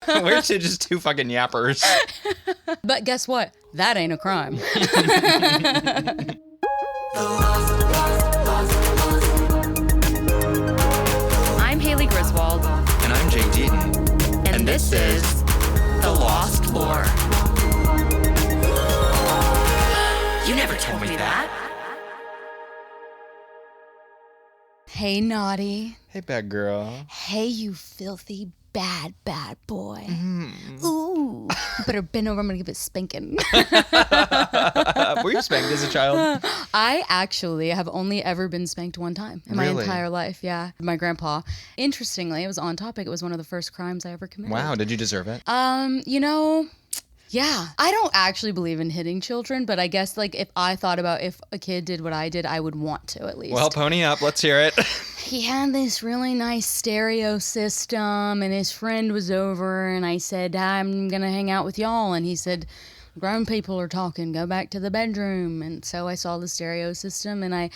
We're just two fucking yappers. But guess what? That ain't a crime. I'm Haley Griswold. And I'm Jake Deaton. And this is The Lost Lore. You never told me that. Hey, naughty. Hey, bad girl. Hey, you filthy, bad boy. Ooh. You better bend over. I'm going to give it spanking. Were you spanked as a child? I actually have only ever been spanked one time in my entire life. Yeah. My grandpa. Interestingly, it was on topic. It was one of the first crimes I ever committed. Wow. Did you deserve it? Yeah. I don't actually believe in hitting children, but I guess like if I thought about if a kid did what I did, I would want to at least. Well, pony up. Let's hear it. He had this really nice stereo system and his friend was over and I said, I'm going to hang out with y'all. And he said, grown people are talking, go back to the bedroom. And so I saw the stereo system and I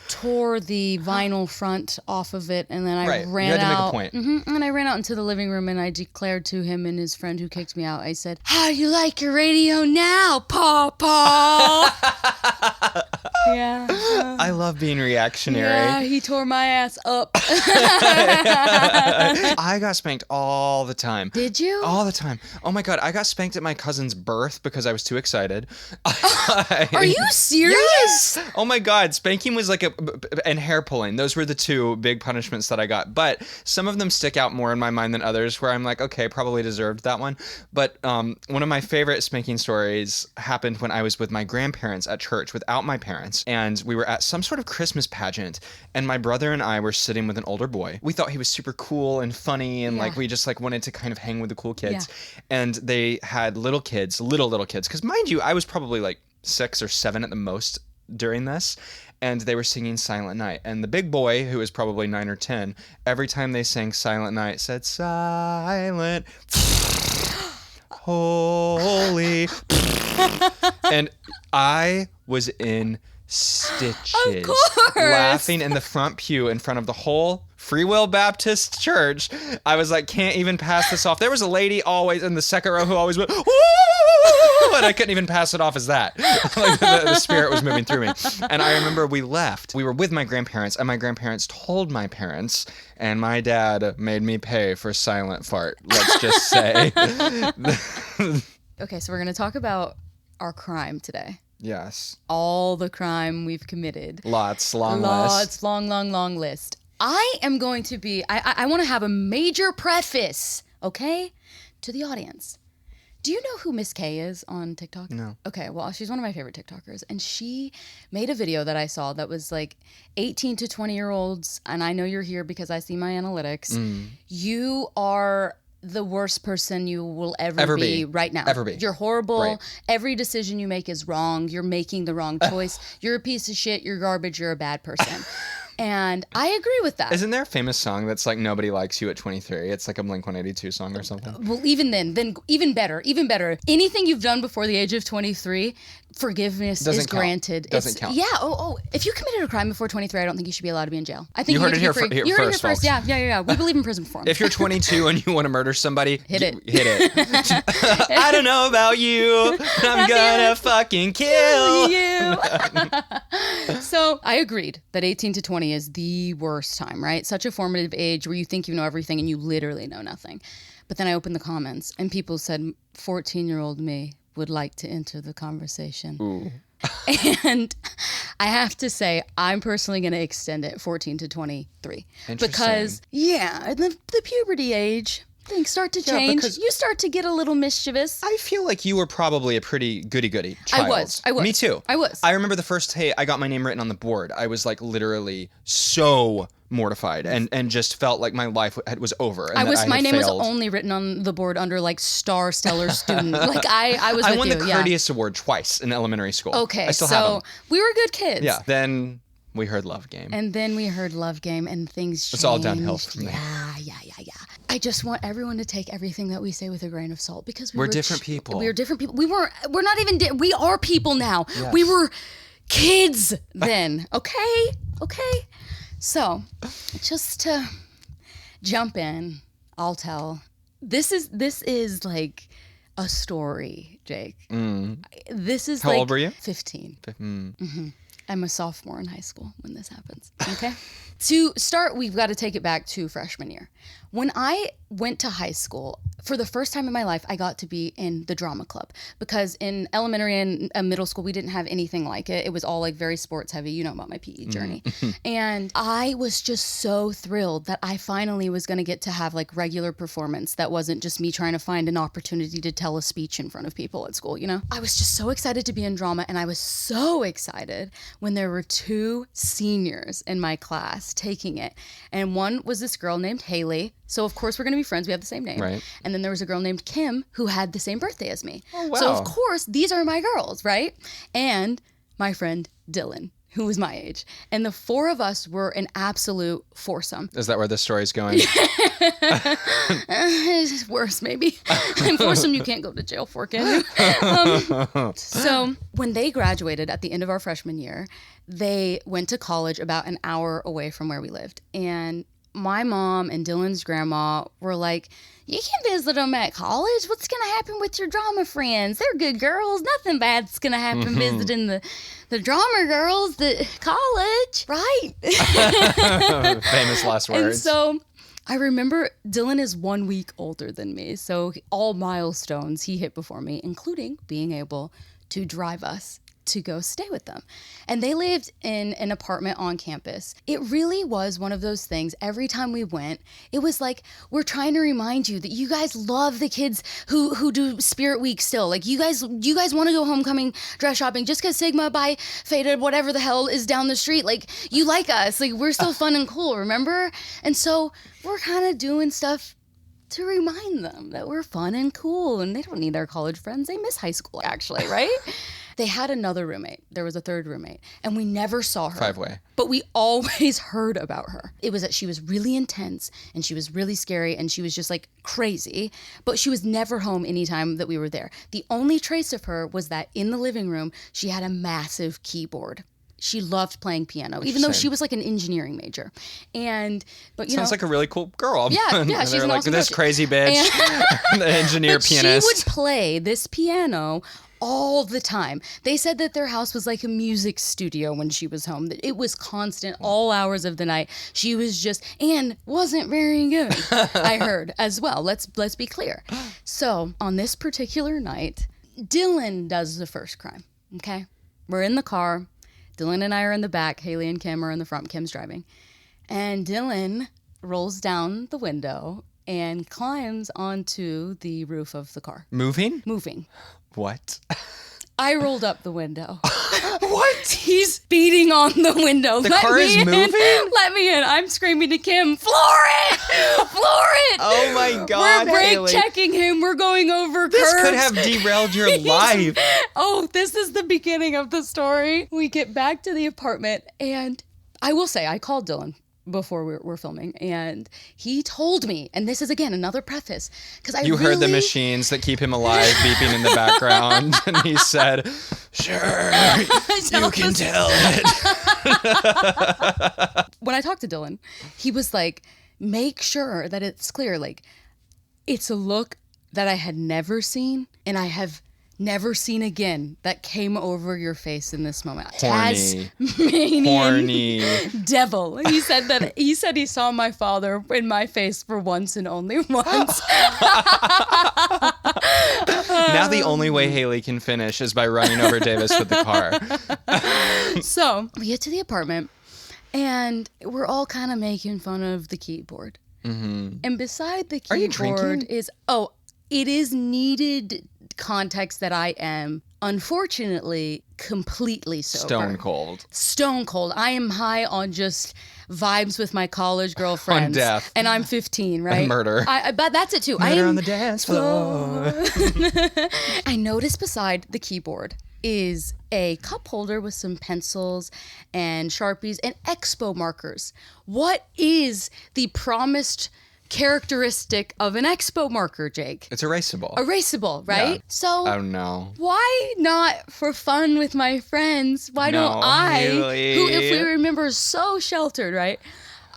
tore the vinyl front off of it, and then I ran out. You had to make a point. And I ran out into the living room, and I declared to him and his friend who kicked me out, I said, how do you like your radio now, Paw? Yeah. I love being reactionary. Yeah, he tore my ass up. I got spanked all the time. Did you? All the time. Oh my God, I got spanked at my cousin's birth because I was too excited. Are you serious? Yes! Oh my God, spanking was like and hair pulling. Those were the two big punishments that I got. But some of them stick out more in my mind than others where I'm like, okay, probably deserved that one. But one of my favorite spanking stories happened when I was with my grandparents at church without my parents. And we were at some sort of Christmas pageant. And my brother and I were sitting with an older boy. We thought he was super cool and funny. And like we just like wanted to kind of hang with the cool kids. Yeah. And they had little kids. Because mind you, I was probably like 6 or 7 at the most during this. And they were singing Silent Night. And the big boy, who was probably 9 or 10, every time they sang Silent Night, said, silent, holy. And I was in stitches, laughing in the front pew in front of the whole Free Will Baptist Church. I was like, can't even pass this off. There was a lady always in the second row who always went, woo! And I couldn't even pass it off as that. Like the spirit was moving through me. And I remember we left. We were with my grandparents, and my grandparents told my parents, and my dad made me pay for silent fart. Let's just say. Okay, so we're going to talk about our crime today. Yes. All the crime we've committed. Lots, long list. Long list. I am going to be, I want to have a major preface, okay, to the audience. Do you know who Miss K is on TikTok? No. Okay, well, she's one of my favorite TikTokers, and she made a video that I saw that was like 18 to 20-year-olds, and I know you're here because I see my analytics. You are the worst person you will ever be right now. Ever be. You're horrible. Right. Every decision you make is wrong. You're making the wrong choice. You're a piece of shit. You're garbage. You're a bad person. And I agree with that. Isn't there a famous song that's like Nobody Likes You at 23? It's like a Blink-182 song or something. Well, even then even better. Anything you've done before the age of 23, forgiveness is granted. Doesn't count. Yeah. Oh. If you committed a crime before 23, I don't think you should be allowed to be in jail. I think you heard it here free. You heard it here first. Yeah. We believe in prison reform. If you're 22 and you want to murder somebody, hit it. I don't know about you, but I'm gonna fucking kill you. So I agreed that 18 to 20 is the worst time, right? Such a formative age where you think you know everything and you literally know nothing. But then I opened the comments and people said 14-year-old me would like to enter the conversation. Ooh. And I have to say, I'm personally going to extend it 14 to 23. Because, the puberty age, things start to change. You start to get a little mischievous. I feel like you were probably a pretty goody-goody child. I was. Me too. I was. I remember the first day I got my name written on the board. I was like literally so mortified and just felt like my life was over. And I wish my name was only written on the board under like star stellar student. Like I was with you. I won the Courteous Award twice in elementary school. Okay. I still have them. We were good kids. Yeah. Then we heard Love Game. And things changed. It's all downhill from there. Yeah. I just want everyone to take everything that we say with a grain of salt because we're different people. We're different people. We're not even, we are people now. Yes. We were kids then. Okay. So just to jump in, I'll tell This is like a story, Jake. This is How like old were you? 15. I'm a sophomore in high school when this happens. Okay. To start, we've got to take it back to freshman year. When I went to high school, for the first time in my life, I got to be in the drama club, because in elementary and middle school, we didn't have anything like it. It was all like very sports heavy. You know about my PE journey. And I was just so thrilled that I finally was going to get to have like regular performance that wasn't just me trying to find an opportunity to tell a speech in front of people at school, you know? I was just so excited to be in drama, and I was so excited when there were 2 seniors in my class taking it. And one was this girl named Haley. So of course we're going to be friends. We have the same name. Right. And then there was a girl named Kim who had the same birthday as me. Oh, wow. So of course these are my girls, right? And my friend Dylan, who was my age. And the 4 of us were an absolute foursome. Is that where the story's going? It's worse, maybe. And foursome you can't go to jail for, can you? So when they graduated at the end of our freshman year, they went to college about an hour away from where we lived. And my mom and Dylan's grandma were like, you can visit them at college. What's going to happen with your drama friends? They're good girls. Nothing bad's going to happen visiting the drama girls at college, right? Famous last words. And so I remember Dylan is 1 week older than me. So all milestones he hit before me, including being able to drive us to go stay with them. And they lived in an apartment on campus. It really was one of those things. Every time we went, it was like, we're trying to remind you that you guys love the kids who do Spirit Week still. Like you guys want to go homecoming dress shopping just because Sigma by Faded, whatever the hell is down the street. Like you like us. Like we're still fun and cool, remember? And so we're kind of doing stuff to remind them that we're fun and cool, and they don't need our college friends. They miss high school, actually, right? They had another roommate. There was a third roommate, and we never saw her. 5-way. But we always heard about her. It was that she was really intense, and she was really scary, and she was just like crazy, but she was never home anytime that we were there. The only trace of her was that in the living room, she had a massive keyboard. She loved playing piano, even though she was like an engineering major. But Sounds like a really cool girl. Yeah, she's an like, awesome this girl. crazy bitch, the engineer pianist. She would play this piano all the time. They said that their house was like a music studio when she was home. That it was constant, all hours of the night. She was just, and wasn't very good, I heard as well. Let's be clear. So on this particular night, Dylan does the first crime, okay? We're in the car. Dylan and I are in the back. Haley and Kim are in the front. Kim's driving. And Dylan rolls down the window and climbs onto the roof of the car. Moving? Moving. What? I rolled up the window. What? He's beating on the window. The car is moving? Let me in. I'm screaming to Kim, floor it! Floor it! Oh my God, We're brake Haley. checking him. We're going over This curbs. could have derailed your life. Oh, this is the beginning of the story. We get back to the apartment, and I will say, I called Dylan before we're filming, and he told me, and this is again another preface, because You heard the machines that keep him alive beeping in the background, and he said, "Sure, you can tell it." When I talked to Dylan, he was like, make sure that it's clear, like, it's a look that I had never seen, and I have never seen again, that came over your face in this moment. Horny. Tasmanian Horny. devil. He said he saw my father in my face for once and only once. Now the only way Haley can finish is by running over Davis with the car. So we get to the apartment, and we're all kind of making fun of the keyboard. Mm-hmm. And beside the Are you keyboard drinking? it is needed context that I am, unfortunately, completely sober. Stone cold. I am high on just vibes with my college girlfriends. On death. And I'm 15, right? And murder. But that's it too. Murder on the dance floor. I noticed beside the keyboard is a cup holder with some pencils and Sharpies and Expo markers. What is the promised characteristic of an Expo marker, Jake? It's erasable. Erasable, right? Yeah. So Oh no. why not, for fun with my friends, why No, don't I, Haley. who, if we remember, so sheltered, right?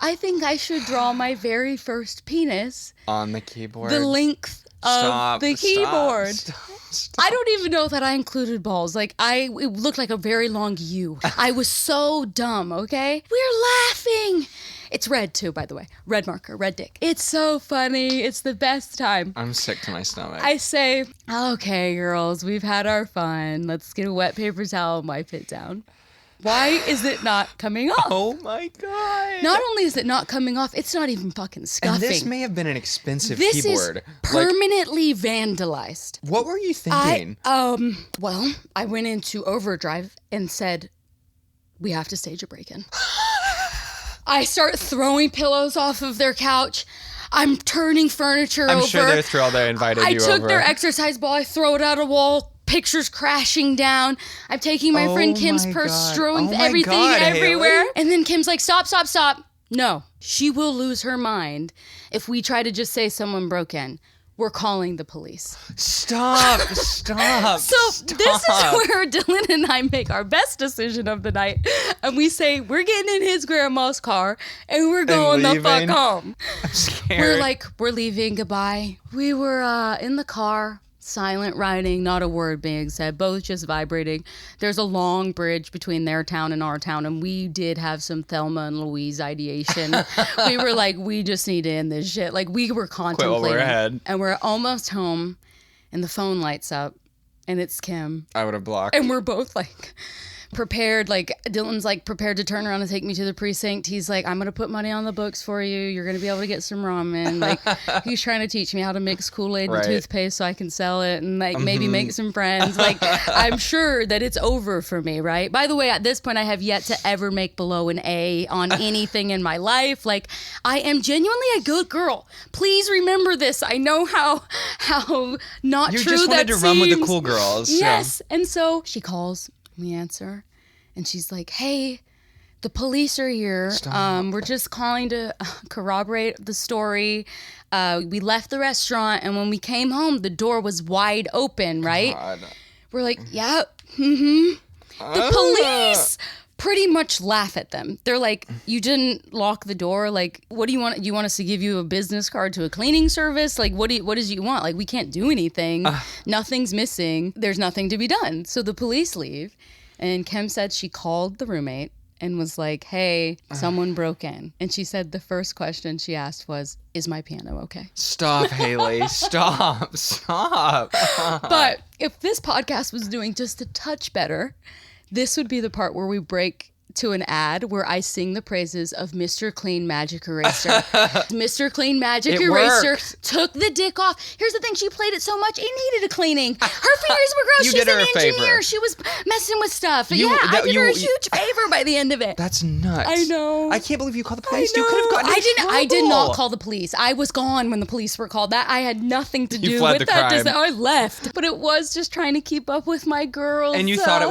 I think I should draw my very first penis On the keyboard. the length of the keyboard. Stop. I don't even know that I included balls. Like, it looked like a very long U. I was so dumb, okay? We're laughing. It's red, too, by the way. Red marker, red dick. It's so funny. It's the best time. I'm sick to my stomach. I say, okay, girls, we've had our fun. Let's get a wet paper towel and wipe it down. Why is it not coming off? Oh my God. Not only is it not coming off, it's not even fucking scuffing. And this may have been an expensive This keyboard. is permanently vandalized. What were you thinking? Well, I went into overdrive and said, we have to stage a break-in. I start throwing pillows off of their couch. I'm turning furniture over. I'm sure they're thrilled I invited you over. I took their exercise ball, I throw it at a wall, pictures crashing down. I'm taking my friend Kim's purse, strewing everything everywhere. Haley? And then Kim's like, stop. No, she will lose her mind if we try to just say someone broke in. We're calling the police. Stop. So this is where Dylan and I make our best decision of the night. And we say, we're getting in his grandma's car and we're going the fuck home. I'm scared. We're leaving, goodbye. We were in the car. Silent riding, not a word being said, both just vibrating. There's a long bridge between their town and our town, and we did have some Thelma and Louise ideation. We were like, we just need to end this shit. Like, we were contemplating. Quit while we're ahead. And we're almost home, and the phone lights up, and it's Kim. I would have blocked. And we're both like... prepared, like Dylan's like prepared to turn around and take me to the precinct. He's like, I'm gonna put money on the books for you. You're gonna be able to get some ramen. Like, he's trying to teach me how to mix Kool-Aid and toothpaste so I can sell it and like maybe make some friends. Like, I'm sure that it's over for me, right? By the way, at this point, I have yet to ever make below an A on anything in my life. Like, I am genuinely a good girl. Please remember this. I know how not you true just wanted that to run with the seems. cool girls. Yes, and so she calls. We answer, and she's like, hey, the police are here. We're just calling to corroborate the story. We left the restaurant, and when we came home, the door was wide open, right? God. We're like, yeah, The police pretty much laugh at them. They're like, you didn't lock the door. Like, what do you want? You want us to give you a business card to a cleaning service? Like, what does you want? Like, we can't do anything. Nothing's missing. There's nothing to be done. So the police leave. And Kim said she called the roommate and was like, hey, someone broke in. And she said the first question she asked was, is my piano okay? Stop, Haley. Stop. But if this podcast was doing just a touch better, this would be the part where we break to an ad where I sing the praises of Mr. Clean Magic Eraser. Mr. Clean Magic Eraser took the dick off. Here's the thing, she played it so much, it needed a cleaning. Her fingers were gross. She's an engineer. She was messing with stuff. I did her a huge favor by the end of it. That's nuts. I know. I can't believe you called the police. You could have gotten in trouble. I did not call the police. I was gone when the police were called. That I had nothing to do fled with the that. crime. I left. But it was just trying to keep up with my girls. And you thought it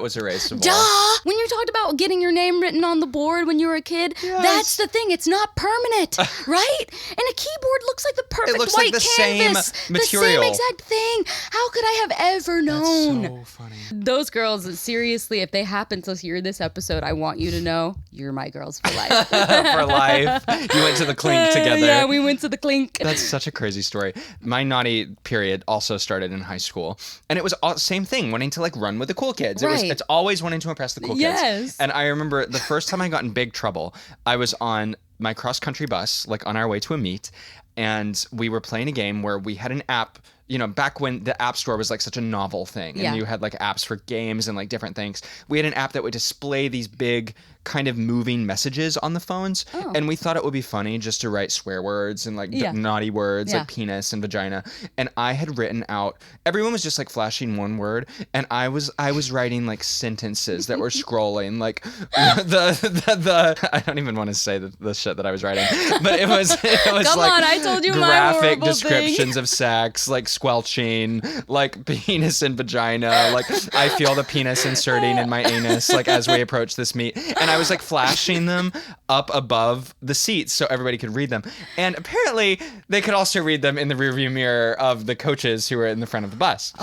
was erasable. Duh! When you talked about getting your name written on the board when you were a kid, that's the thing. It's not permanent, right? And a keyboard looks like the perfect looks white like the canvas. same material. The same exact thing. How could I have ever known? That's so funny. Those girls, seriously, if they happen to hear this episode, I want you to know you're my girls for life. For life. You went to the clink together. Yeah, we went to the clink. That's such a crazy story. My naughty period also started in high school. And it was same thing, wanting to like run with the cool kids. It's always wanting to impress the cool kids. Yes. And I remember the first time I got in big trouble, I was on my cross-country bus, like on our way to a meet, and we were playing a game where we had an app, you know, back when the App Store was like such a novel thing, and you had like apps for games and like different things. We had an app that would display these big kind of moving messages on the phones, and we thought it would be funny just to write swear words and like naughty words like penis and vagina. And I had written out, everyone was just like flashing one word, and I was writing like sentences that were scrolling like the I don't even want to say the shit that I was writing, but it was Come like, on, I told you my graphic horrible descriptions thing. of sex, like squelching, like penis and vagina, like I feel the penis inserting in my anus, like as we approach this meet. And I was like flashing them up above the seats so everybody could read them. And apparently they could also read them in the rearview mirror of the coaches who were in the front of the bus.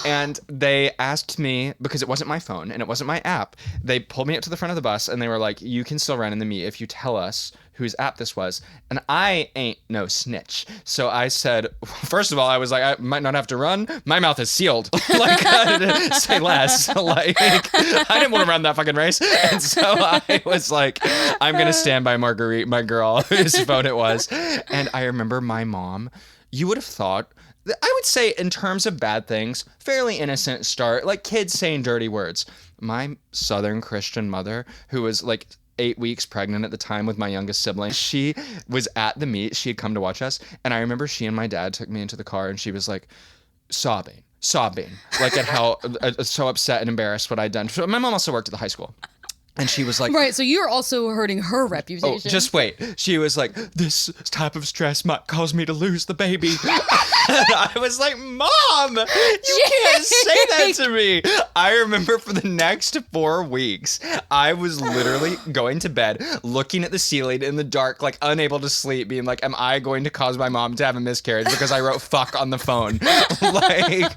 And they asked me, because it wasn't my phone and it wasn't my app, they pulled me up to the front of the bus and they were like, you can still run in the meet if you tell us whose app this was. And I ain't no snitch. So I said, first of all, I was like, I might not have to run. My mouth is sealed. Like, say less. Like, I didn't want to run that fucking race. And so I was like, I'm going to stand by Marguerite, my girl, whose phone it was. And I remember my mom, you would have thought, I would say in terms of bad things, fairly innocent start, like kids saying dirty words. My Southern Christian mother, who was like 8 weeks pregnant at the time with my youngest sibling, she was at the meet. She had come to watch us. And I remember she and my dad took me into the car and she was like sobbing, like at how so upset and embarrassed what I'd done. My mom also worked at the high school. And she was like... Right, so you're also hurting her reputation. Oh, just wait. She was like, this type of stress might cause me to lose the baby. And I was like, Mom, you can't say that to me. I remember for the next 4 weeks, I was literally going to bed, looking at the ceiling in the dark, like unable to sleep, being like, am I going to cause my mom to have a miscarriage because I wrote fuck on the phone? Like,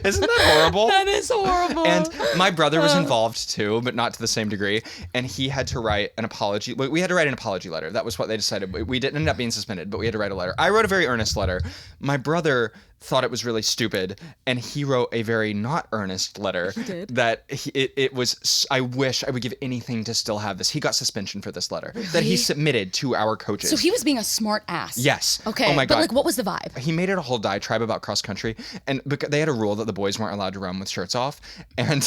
isn't that horrible? That is horrible. And my brother was involved too, but not to the same degree. And he had to write an apology. We had to write an apology letter. That was what they decided. We didn't end up being suspended, but we had to write a letter. I wrote a very earnest letter. My brother thought it was really stupid, and he wrote a very not earnest letter. He did. That it was, I wish I would give anything to still have this. He got suspension for this letter that he submitted to our coaches. So he was being a smart ass. Yes. Okay. Oh my God. But like, what was the vibe? He made it a whole diatribe about cross country, and because they had a rule that the boys weren't allowed to run with shirts off, and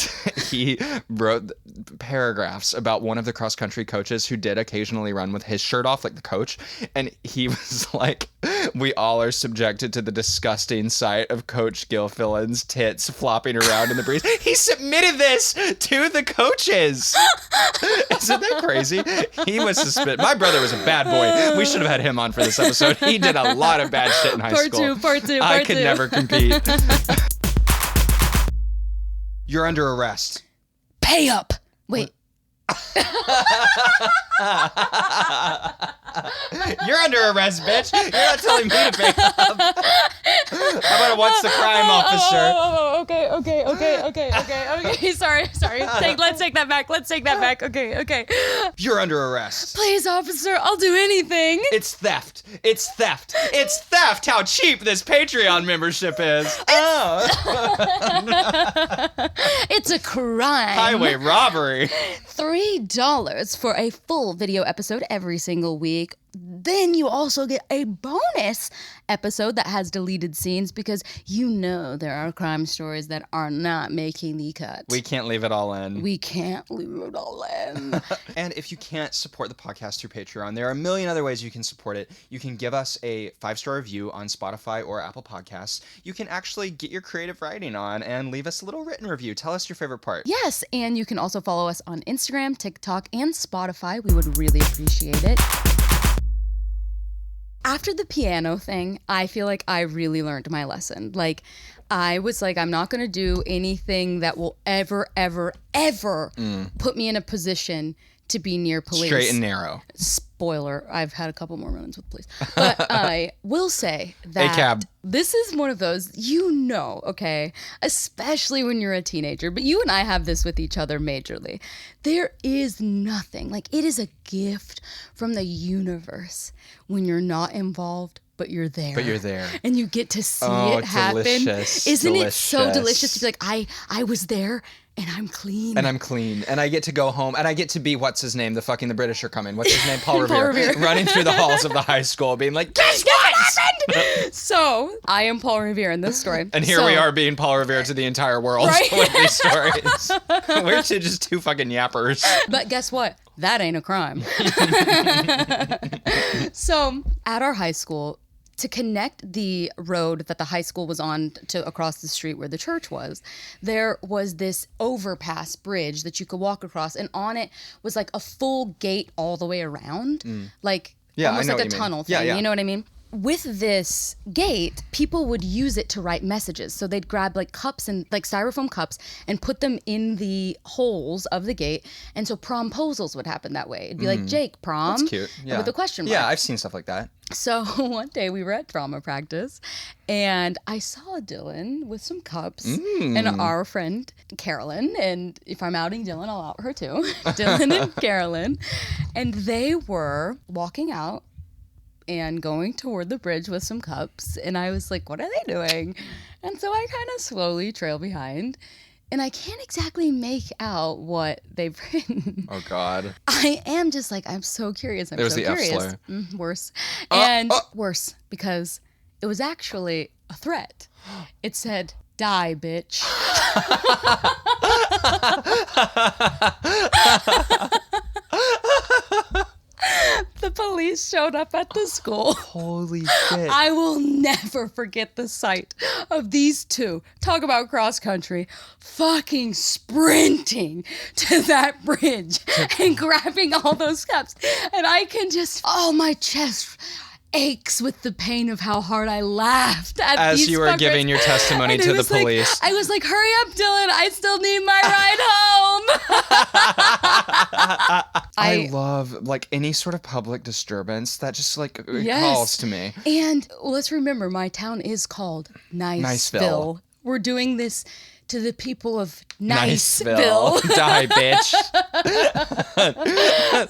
he wrote paragraphs about one of the cross country coaches who did occasionally run with his shirt off, like the coach, and he was like, we all are subjected to the disgusting sight of Coach Gilfillan's tits flopping around in the breeze. He submitted this to the coaches. Isn't that crazy? He was suspended. My brother was a bad boy. We should have had him on for this episode. He did a lot of bad shit in high school. Part two. I could never compete. You're under arrest. Pay up. Wait. You're under arrest, bitch. You're not telling me to pay up. How about a what's the crime, officer? Okay. Sorry. Let's take that back. Okay. You're under arrest. Please, officer, I'll do anything. It's theft. How cheap this Patreon membership is. It's a crime. Highway robbery. $3 for a full video episode every single week. Then you also get a bonus episode that has deleted scenes because you know there are crime stories that are not making the cut. We can't leave it all in. We can't leave it all in. And if you can't support the podcast through Patreon, there are a million other ways you can support it. You can give us a 5-star review on Spotify or Apple Podcasts. You can actually get your creative writing on and leave us a little written review. Tell us your favorite part. Yes, and you can also follow us on Instagram, TikTok, and Spotify. We would really appreciate it. After the piano thing, I feel like I really learned my lesson. Like, I was like, I'm not going to do anything that will ever put me in a position to be near police. Straight and narrow. Spoiler, I've had a couple more moments with police. But I will say that cab. This is one of those, okay, especially when you're a teenager, but you and I have this with each other majorly. There is nothing, like it is a gift from the universe when you're not involved, but you're there. And you get to see it happen. Delicious. Isn't it so delicious to be like, I was there and I'm clean. And I get to go home and I get to be, what's his name? The British are coming. What's his name? Paul Revere. Running through the halls of the high school being like, guess what happened? So I am Paul Revere in this story. And here we are being Paul Revere to the entire world with these stories. We're just two fucking yappers. But guess what? That ain't a crime. So at our high school, to connect the road that the high school was on to across the street where the church was, there was this overpass bridge that you could walk across, and on it was like a full gate all the way around, like almost like a tunnel thing. Yeah. You know what I mean? with this gate, people would use it to write messages. So they'd grab like cups and like styrofoam cups and put them in the holes of the gate. And so promposals would happen that way. It'd be like, Jake, prom. That's cute. Yeah. With a question mark. Yeah, I've seen stuff like that. So one day we were at drama practice and I saw Dylan with some cups and our friend Carolyn. And if I'm outing Dylan, I'll out her too. Dylan and Carolyn. And they were walking out and going toward the bridge with some cups. And I was like, what are they doing? And so I kind of slowly trail behind. And I can't exactly make out what they've written. Oh, God. I am just like, I'm so curious. It was the F curious. slur. Worse. And worse, because it was actually a threat. It said, die, bitch. The police showed up at the school. Holy shit. I will never forget the sight of these two, talk about cross country, fucking sprinting to that bridge and grabbing all those cups. And I can just, my chest aches with the pain of how hard I laughed at as these you were fuckers. Giving your testimony to the police. I was like, hurry up, Dylan. I still need my ride home. I love like any sort of public disturbance that just like calls to me. And let's remember, my town is called Niceville. We're doing this to the people of Niceville. Die, bitch.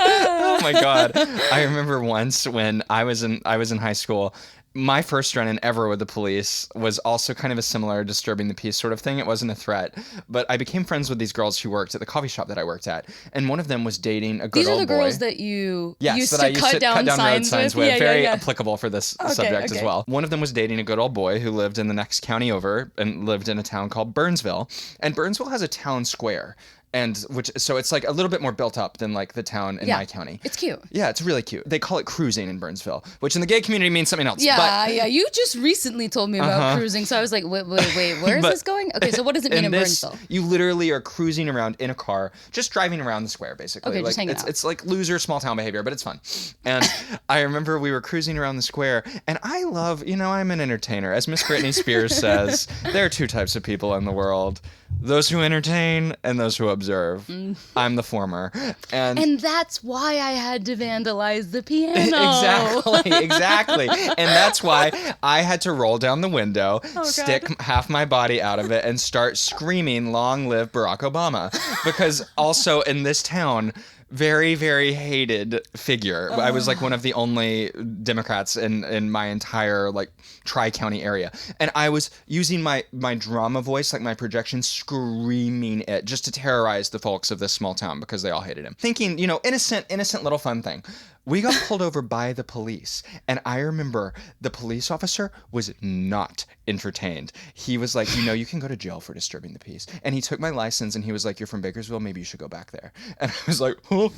Oh my God. I remember once when I was in high school, my first run-in ever with the police was also kind of a similar disturbing the peace sort of thing. It wasn't a threat, but I became friends with these girls who worked at the coffee shop that I worked at, and one of them was dating a good old boy. These are the girls that you used I to cut down road signs with. Very Yeah. applicable for this subject as well. One of them was dating a good old boy who lived in the next county over and lived in a town called Burnsville, and Burnsville has a town square. And so it's like a little bit more built up than like the town in my county. It's cute. Yeah, it's really cute. They call it cruising in Burnsville, which in the gay community means something else. Yeah. You just recently told me about cruising, so I was like, wait, where is this going? Okay, so what does it mean in Burnsville? You literally are cruising around in a car, just driving around the square, basically. Okay, like, just hanging out. It's like loser small town behavior, but it's fun. And I remember we were cruising around the square, and I love, I'm an entertainer. As Miss Britney Spears says, there are two types of people in the world. Those who entertain and those who observe. I'm the former. And that's why I had to vandalize the piano. Exactly. And that's why I had to roll down the window, stick half my body out of it, and start screaming, "Long live Barack Obama." Because also in this town, very, very hated figure. I was like one of the only Democrats in my entire like tri-county area. And I was using my drama voice, like my projection, screaming it just to terrorize the folks of this small town because they all hated him. Thinking, innocent little fun thing. We got pulled over by the police, and I remember the police officer was not entertained. He was like, you can go to jail for disturbing the peace. And he took my license, and he was like, you're from Bakersville, maybe you should go back there. And I was like, oh,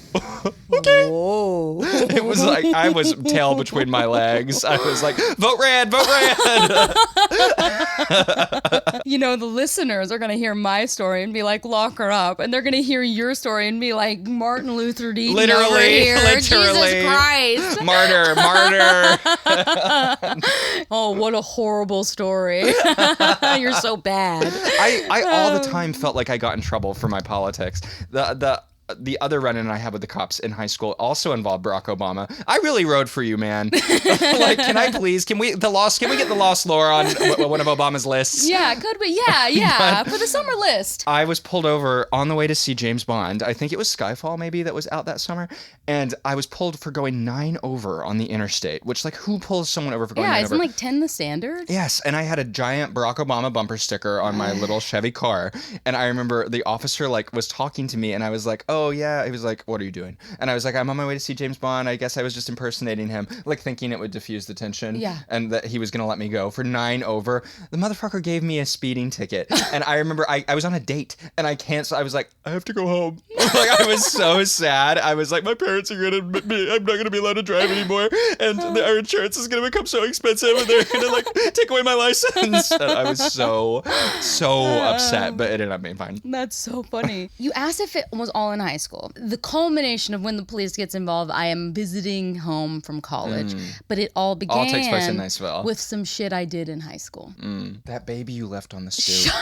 okay. Whoa. It was like, I was tail between my legs. I was like, vote red, vote red. The listeners are going to hear my story and be like, lock her up. And they're going to hear your story and be like, Martin Luther D. Literally. Jesus Christ. Martyr. Oh, what a horrible story. You're so bad. I all the time felt like I got in trouble for my politics. The other run-in I had with the cops in high school also involved Barack Obama. I really rode for you, man. Like, can we get the lost lore on one of Obama's lists? Yeah, could we? Yeah, for the summer list. I was pulled over on the way to see James Bond. I think it was Skyfall maybe that was out that summer. And I was pulled for going 9 over on the interstate, which like who pulls someone over for going 9 over? Yeah, isn't like 10 the standard? Yes, and I had a giant Barack Obama bumper sticker on my little Chevy car. And I remember the officer like was talking to me and I was like, oh yeah. He was like, what are you doing? And I was like, I'm on my way to see James Bond. I guess I was just impersonating him, like thinking it would diffuse the tension. Yeah. And that he was going to let me go for 9 over. The motherfucker gave me a speeding ticket. And I remember I was on a date and I canceled. I was like, I have to go home. Like I was so sad. I was like, my parents are going to admit me. I'm not going to be allowed to drive anymore. And our insurance is going to become so expensive and they're going to like take away my license. And I was so upset, but it ended up being fine. That's so funny. You asked if it was all in high school. The culmination of when the police gets involved, I am visiting home from college. But it all began All takes place in Niceville. with some shit I did in high school. That baby you left on the stoop.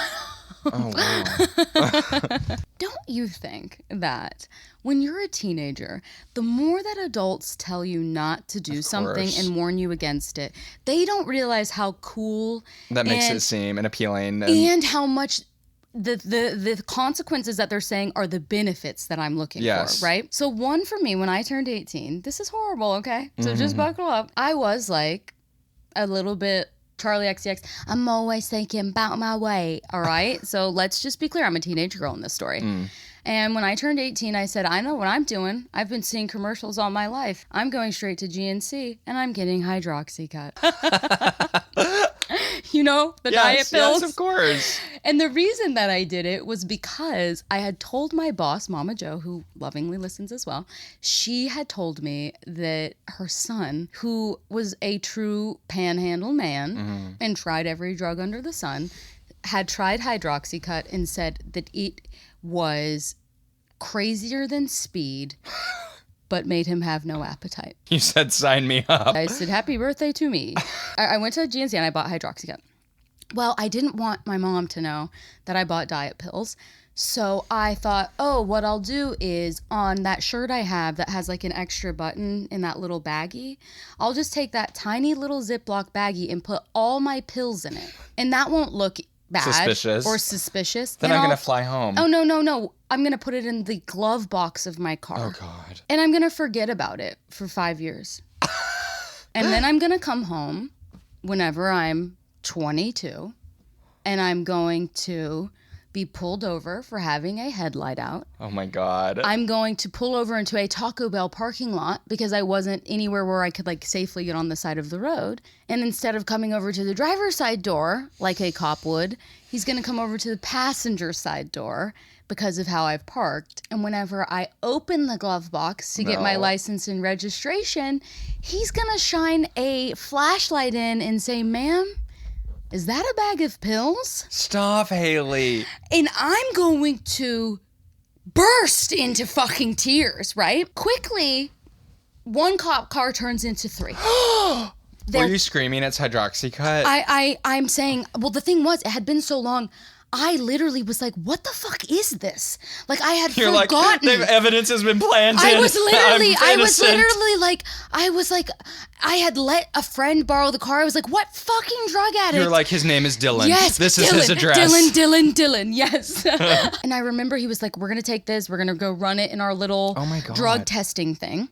Oh, wow. Don't you think that when you're a teenager, the more that adults tell you not to do something and warn you against it, they don't realize how cool that makes it seem and appealing. And how much the consequences that they're saying are the benefits that I'm looking for, right? So one for me, when I turned 18, this is horrible, okay? So just buckle up. I was like a little bit Charlie XCX, I'm always thinking about my weight, all right? So let's just be clear, I'm a teenage girl in this story. And when I turned 18, I said, I know what I'm doing. I've been seeing commercials all my life. I'm going straight to GNC, and I'm getting Hydroxycut. You know, the diet pills. Yes, of course. And the reason that I did it was because I had told my boss, Mama Jo, who lovingly listens as well, she had told me that her son, who was a true panhandle man and tried every drug under the sun, had tried Hydroxycut and said that it was crazier than speed, but made him have no appetite. You said, sign me up. I said, happy birthday to me. I went to GNC and I bought Hydroxycut. Well, I didn't want my mom to know that I bought diet pills. So I thought, oh, what I'll do is on that shirt I have that has like an extra button in that little baggie, I'll just take that tiny little Ziploc baggie and put all my pills in it. And that won't look bad or suspicious. Then I'm going to fly home. Oh, no. I'm going to put it in the glove box of my car. Oh, God. And I'm going to forget about it for 5 years. And then I'm going to come home whenever I'm 22, and I'm going to be pulled over for having a headlight out. Oh, my God. I'm going to pull over into a Taco Bell parking lot because I wasn't anywhere where I could like safely get on the side of the road. And instead of coming over to the driver's side door like a cop would, he's going to come over to the passenger side door because of how I've parked. And whenever I open the glove box to get my license and registration, he's going to shine a flashlight in and say, ma'am, is that a bag of pills? Stop, Haley. And I'm going to burst into fucking tears, right? Quickly, one cop car turns into three. Were you screaming it's Hydroxycut? I'm saying, well, the thing was, it had been so long, I literally was like, what the fuck is this? Like, I had forgotten. The evidence has been planted. I was like, I had let a friend borrow the car. I was like, what fucking drug addict? You're like, his name is Dylan. Yes, this Dylan, is his address. Dylan, yes. And I remember he was like, we're going to take this. We're going to go run it in our little drug testing thing.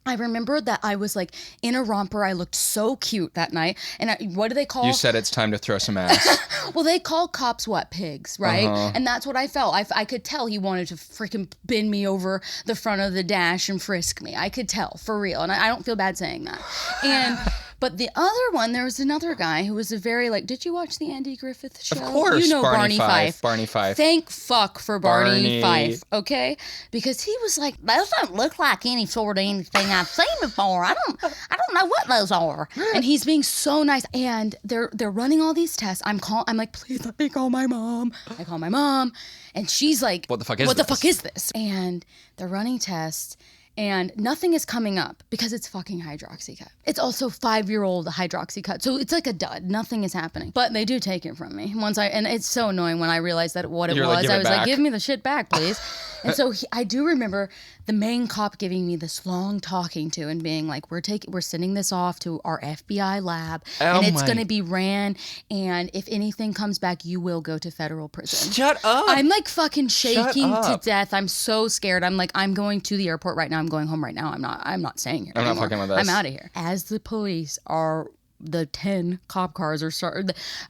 I remember that I was like in a romper. I looked so cute that night. And what do they call? You said it's time to throw some ass. Well, they call cops what? Pigs, right? And that's what I felt. I could tell he wanted to freaking bend me over the front of the dash and frisk me. I could tell, for real. And I don't feel bad saying that. But the other one, there was another guy who was a very did you watch the Andy Griffith show? Of course. You know Barney Fife. Barney Fife. Thank fuck for Barney Fife, okay? Because he was like, those don't look like any sort of anything I've seen before. I don't know what those are. And he's being so nice. And they're running all these tests. I'm like, please let me call my mom. I call my mom. And she's like, what the fuck is this? And they're running tests. And nothing is coming up because it's fucking Hydroxycut. It's also 5-year-old Hydroxycut. So it's like a dud. Nothing is happening. But they do take it from me. And it's so annoying when I realized that what it was. I was like, give me the shit back, please. And so I do remember the main cop giving me this long talking to and being like, we're sending this off to our FBI lab and it's going to be ran. And if anything comes back, you will go to federal prison. Shut up. I'm like fucking shaking to death. I'm so scared. I'm like, I'm going to the airport right now. I'm going home right now. I'm not staying here anymore. I'm not fucking with this. I'm out of here. As the police the 10 cop cars are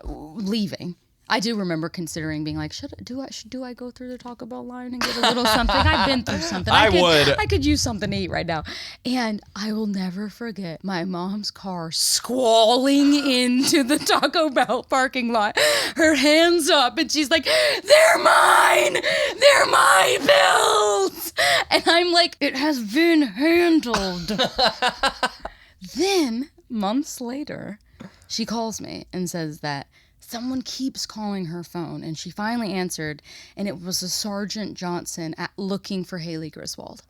leaving. I do remember considering being like, do I go through the Taco Bell line and get a little something? I've been through something. I could use something to eat right now. And I will never forget my mom's car squalling into the Taco Bell parking lot, her hands up, and she's like, they're mine! They're my bills! And I'm like, it has been handled. Then, months later, she calls me and says that Someone keeps calling her phone, and she finally answered, and it was a Sergeant Johnson looking for Haley Griswold.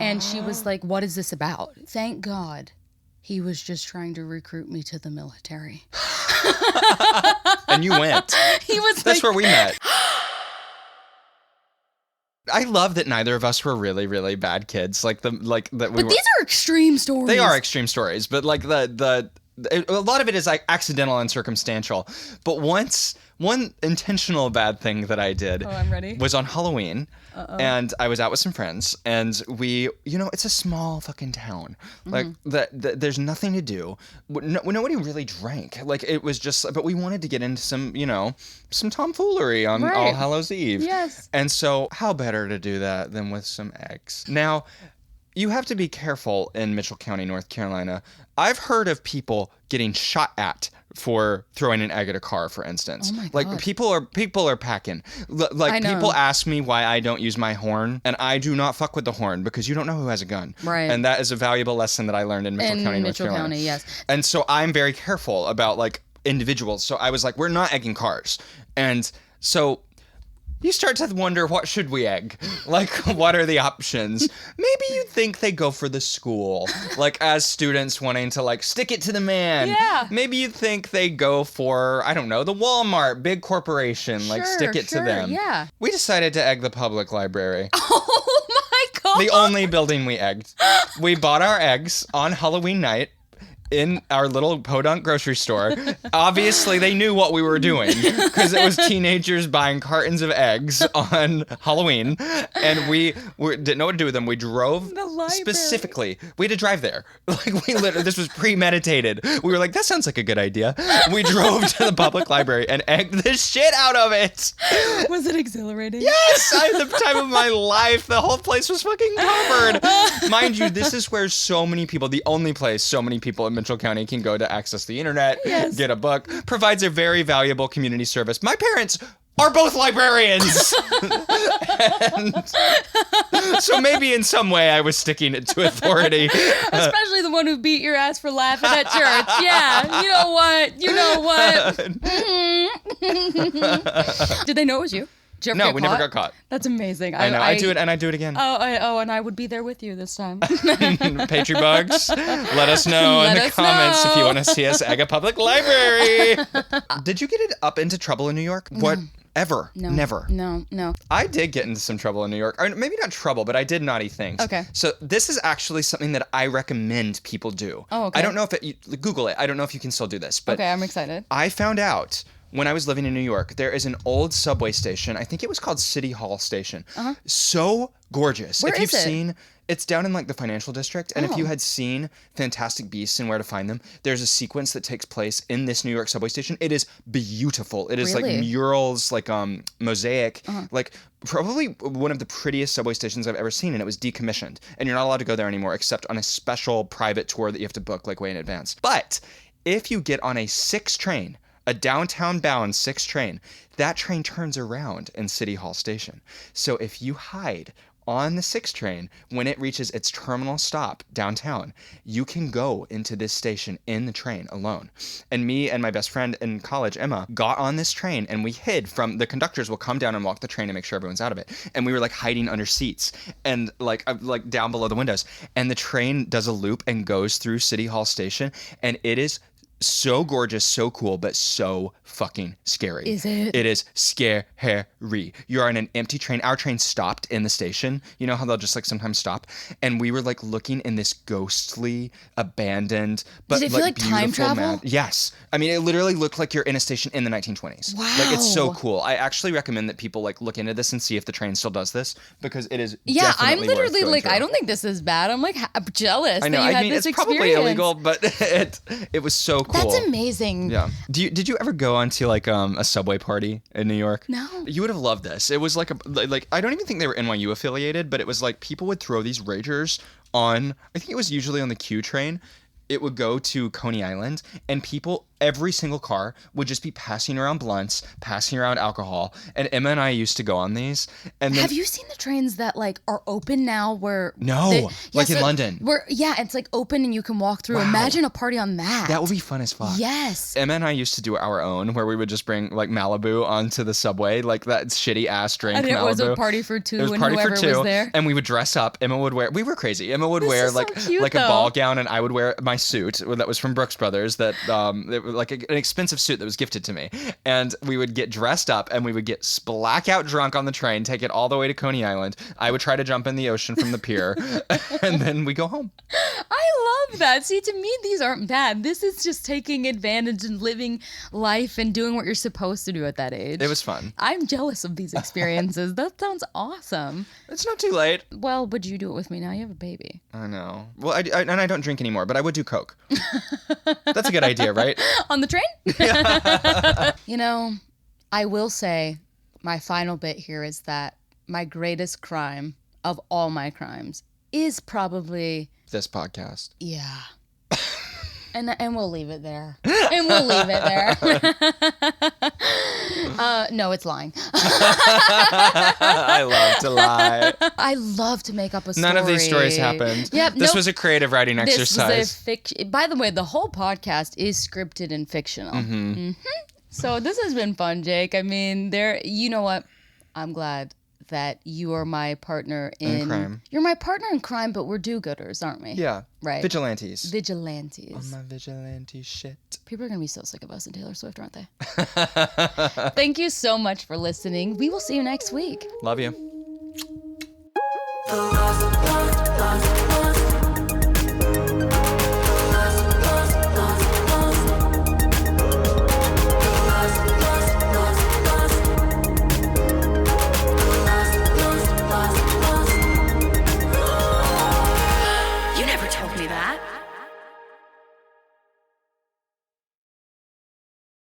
And she was like, what is this about? Thank God he was just trying to recruit me to the military. And you went. He was That's like, where we met. I love that neither of us were really, really bad kids. But these are extreme stories. They are extreme stories, but like a lot of it is like accidental and circumstantial. But one intentional bad thing that I did I'm ready. was on Halloween. And I was out with some friends, and it's a small fucking town. Like there's nothing to do. Nobody really drank. Like it was just, but we wanted to get into some tomfoolery on All Hallows Eve. Yes. And so how better to do that than with some eggs? Now, you have to be careful in Mitchell County, North Carolina. I've heard of people getting shot at for throwing an egg at a car, for instance. Oh my God. Like people are packing. People ask me why I don't use my horn, and I do not fuck with the horn because you don't know who has a gun. Right. And that is a valuable lesson that I learned in Mitchell County, North Carolina. County, yes. And so I'm very careful about like individuals. So I was like, we're not egging cars. And so you start to wonder, what should we egg? Like, what are the options? Maybe you think they go for the school, like as students wanting to like stick it to the man. Yeah. Maybe you think they go for, I don't know, the Walmart, big corporation, like stick it to them. Yeah. We decided to egg the public library. Oh my God. The only building we egged. We bought our eggs on Halloween night in our little podunk grocery store. Obviously, they knew what we were doing because it was teenagers buying cartons of eggs on Halloween, and we didn't know what to do with them. We drove specifically. We had to drive there. Like this was premeditated. We were like, that sounds like a good idea. We drove to the public library and egged the shit out of it. Was it exhilarating? Yes, I had the time of my life. The whole place was fucking covered. Mind you, this is where so many people, the only place so many people in Mitchell County can go to access the internet, get a book, provides a very valuable community service. My parents are both librarians. And so maybe in some way I was sticking it to authority. Especially the one who beat your ass for laughing at church. Yeah, you know what? Did they know it was you? No, we never got caught. That's amazing. I know. I do it, and I do it again. And I would be there with you this time. Patry Bugs, let us know in the comments if you want to see us egg a public library. Did you get it up into trouble in New York? No. What? Ever? No. Never. No. I did get into some trouble in New York. Or maybe not trouble, but I did naughty things. Okay. So this is actually something that I recommend people do. Oh, okay. I don't know if Google it. I don't know if you can still do this. But okay, I'm excited. I found out when I was living in New York, there is an old subway station. I think it was called City Hall Station. Uh-huh. So gorgeous. Where if you've is it? seen, it's down in like the financial district. And if you had seen Fantastic Beasts and Where to Find Them, there's a sequence that takes place in this New York subway station. It is beautiful. It is Really? like murals, like mosaic, like probably one of the prettiest subway stations I've ever seen. And it was decommissioned. And you're not allowed to go there anymore except on a special private tour that you have to book like way in advance. But if you get on a 6 train, a downtown-bound 6 train, that train turns around in City Hall Station. So if you hide on the 6 train, when it reaches its terminal stop downtown, you can go into this station in the train alone. And me and my best friend in college, Emma, got on this train and we hid from the conductors will come down and walk the train and make sure everyone's out of it. And we were like hiding under seats and like down below the windows. And the train does a loop and goes through City Hall Station, and it is so gorgeous, so cool, but so fucking scary. Is it? It is scary. You're on an empty train. Our train stopped in the station. You know how they'll just like sometimes stop? And we were like looking in this ghostly, abandoned, but Did it feel like time beautiful travel? Yes. I mean, it literally looked like you're in a station in the 1920s. Wow. Like it's so cool. I actually recommend that people like look into this and see if the train still does this because it is Yeah, I'm definitely literally worth going like, through. I don't think this is bad. I'm like I'm jealous. I know. That you I had mean, this it's probably experience. illegal, but it was so cool. That's amazing. Yeah. Did you ever go onto like a subway party in New York? No. You would have loved this. It was like I don't even think they were NYU affiliated, but it was like people would throw these ragers on. I think it was usually on the Q train. It would go to Coney Island, and people every single car would just be passing around blunts, passing around alcohol. And Emma and I used to go on these. And then, have you seen the trains that like are open now where No, like in London. It's like open and you can walk through. Wow. Imagine a party on that. That would be fun as fuck. Yes. Emma and I used to do our own, where we would just bring like Malibu onto the subway, like that shitty ass drink And it Malibu. was a party for two, It was and party whoever for two, was there. and we would dress up. Emma would wear. We were crazy. Emma would wear is so like cute, a though. ball gown, and I would wear my suit that was from Brooks Brothers. That it was like an expensive suit that was gifted to me. And we would get dressed up, and we would get blackout drunk on the train, take it all the way to Coney Island. I would try to jump in the ocean from the pier, and then we go home. I love that. See, to me, these aren't bad. This is just taking advantage and living life and doing what you're supposed to do at that age. It was fun. I'm jealous of these experiences. That sounds awesome. It's not too late. Well, would you do it with me now? You have a baby. I know. Well, and I don't drink anymore, but I would do Coke. That's a good idea, right? On the train? You know, I will say my final bit here is that my greatest crime of all my crimes is probably... This podcast. Yeah. And we'll leave it there. And we'll leave it there. No, it's lying. I love to lie. I love to make up a story. None of these stories happened. Yep, This was a creative writing This exercise. was a fiction. By the way, the whole podcast is scripted and fictional. Mm-hmm. So this has been fun, Jake. I mean, you know what? I'm glad that you are my partner in crime. You're my partner in crime, but we're do-gooders, aren't we? Yeah. Right. Vigilantes. Vigilantes. On my vigilante shit. People are going to be so sick of us and Taylor Swift, aren't they? Thank you so much for listening. We will see you next week. Love you. The lost